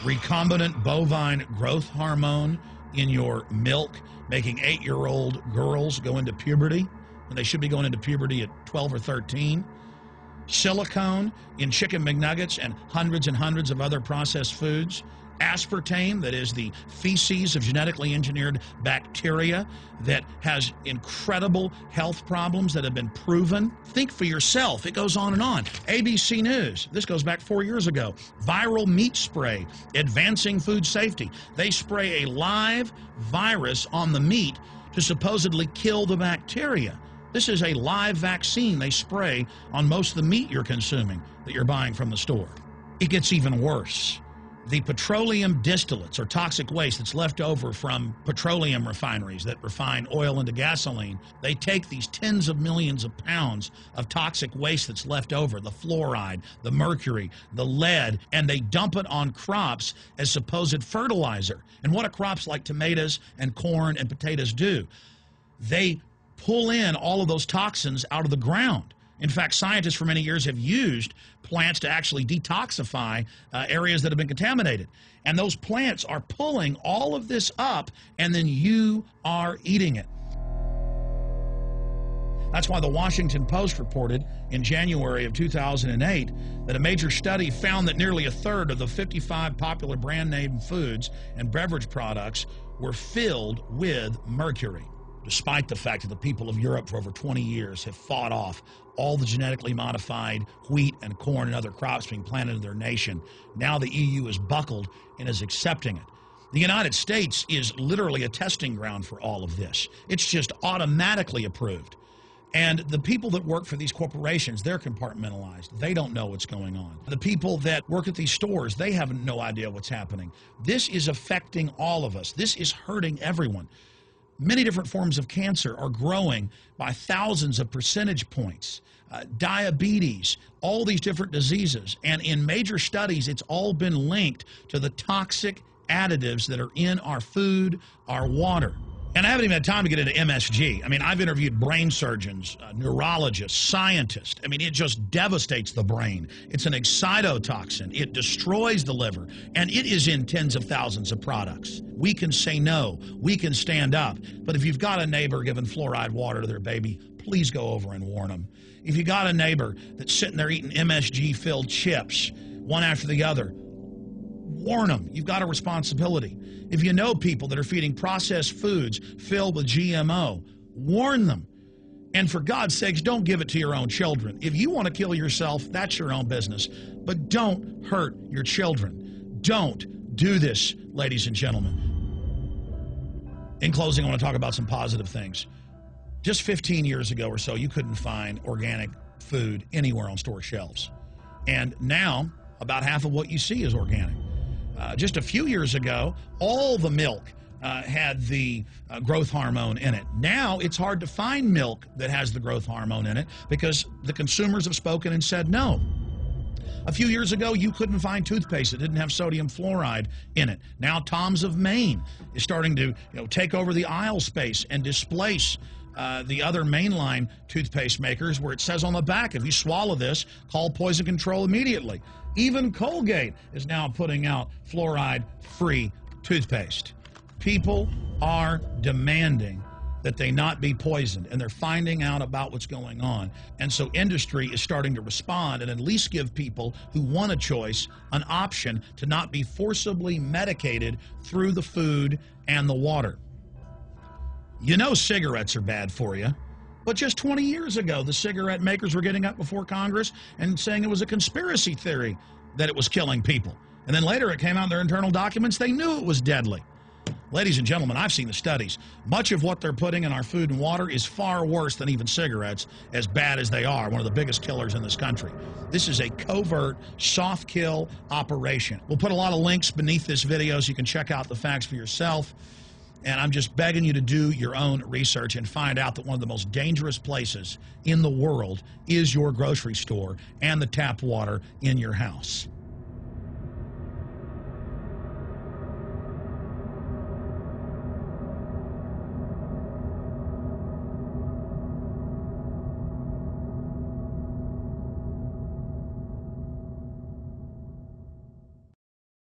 recombinant bovine growth hormone in your milk, making 8-year-old girls go into puberty when they should be going into puberty at 12 or 13. Silicone in chicken McNuggets and hundreds of other processed foods. Aspartame, that is the feces of genetically engineered bacteria that has incredible health problems that have been proven. Think for yourself. It goes on and on. ABC News, this goes back 4 years ago. Viral meat spray, advancing food safety. They spray a live virus on the meat to supposedly kill the bacteria. This is a live vaccine they spray on most of the meat you're consuming that you're buying from the store. It gets even worse. The petroleum distillates, or toxic waste that's left over from petroleum refineries that refine oil into gasoline, they take these tens of millions of pounds of toxic waste that's left over, the fluoride, the mercury, the lead, and they dump it on crops as supposed fertilizer. And what do crops like tomatoes and corn and potatoes do? They pull in all of those toxins out of the ground. In fact, scientists for many years have used plants to actually detoxify areas that have been contaminated. And those plants are pulling all of this up, and then you are eating it. That's why the Washington Post reported in January of 2008 that a major study found that nearly a third of the 55 popular brand name foods and beverage products were filled with mercury. Despite the fact that the people of Europe for over 20 years have fought off all the genetically modified wheat and corn and other crops being planted in their nation, now the EU is buckled and is accepting it. The United States is literally a testing ground for all of this. It's just automatically approved. And the people that work for these corporations, they're compartmentalized. They don't know what's going on. The people that work at these stores, they have no idea what's happening. This is affecting all of us. This is hurting everyone. Many different forms of cancer are growing by thousands of percentage points. Diabetes, all these different diseases. And in major studies, it's all been linked to the toxic additives that are in our food, our water. And I haven't even had time to get into MSG. I mean, I've interviewed brain surgeons, neurologists, scientists. I mean, it just devastates the brain. It's an excitotoxin. It destroys the liver, and it is in tens of thousands of products. We can say no. We can stand up. But if you've got a neighbor giving fluoride water to their baby, please go over and warn them. If you got a neighbor that's sitting there eating MSG-filled chips, one after the other, warn them. You've got a responsibility. If you know people that are feeding processed foods filled with GMO, warn them. And for God's sakes, don't give it to your own children. If you want to kill yourself, that's your own business. But don't hurt your children. Don't do this, ladies and gentlemen. In closing, I want to talk about some positive things. Just 15 years ago or so, you couldn't find organic food anywhere on store shelves. And now, about half of what you see is organic. Just a few years ago, all the milk had the growth hormone in it. Now it's hard to find milk that has the growth hormone in it because the consumers have spoken and said no. A few years ago, you couldn't find toothpaste that didn't have sodium fluoride in it. Now Tom's of Maine is starting to take over the aisle space and displace the other mainline toothpaste makers, where it says on the back, if you swallow this, call poison control immediately. Even Colgate is now putting out fluoride-free toothpaste. People are demanding that they not be poisoned, and they're finding out about what's going on. And so industry is starting to respond and at least give people who want a choice an option to not be forcibly medicated through the food and the water. You know cigarettes are bad for you, but just 20 years ago, the cigarette makers were getting up before Congress and saying it was a conspiracy theory that it was killing people. And then later it came out in their internal documents, they knew it was deadly. Ladies and gentlemen, I've seen the studies. Much of what they're putting in our food and water is far worse than even cigarettes, as bad as they are, one of the biggest killers in this country. This is a covert, soft kill operation. We'll put a lot of links beneath this video so you can check out the facts for yourself. And I'm just begging you to do your own research and find out that one of the most dangerous places in the world is your grocery store and the tap water in your house.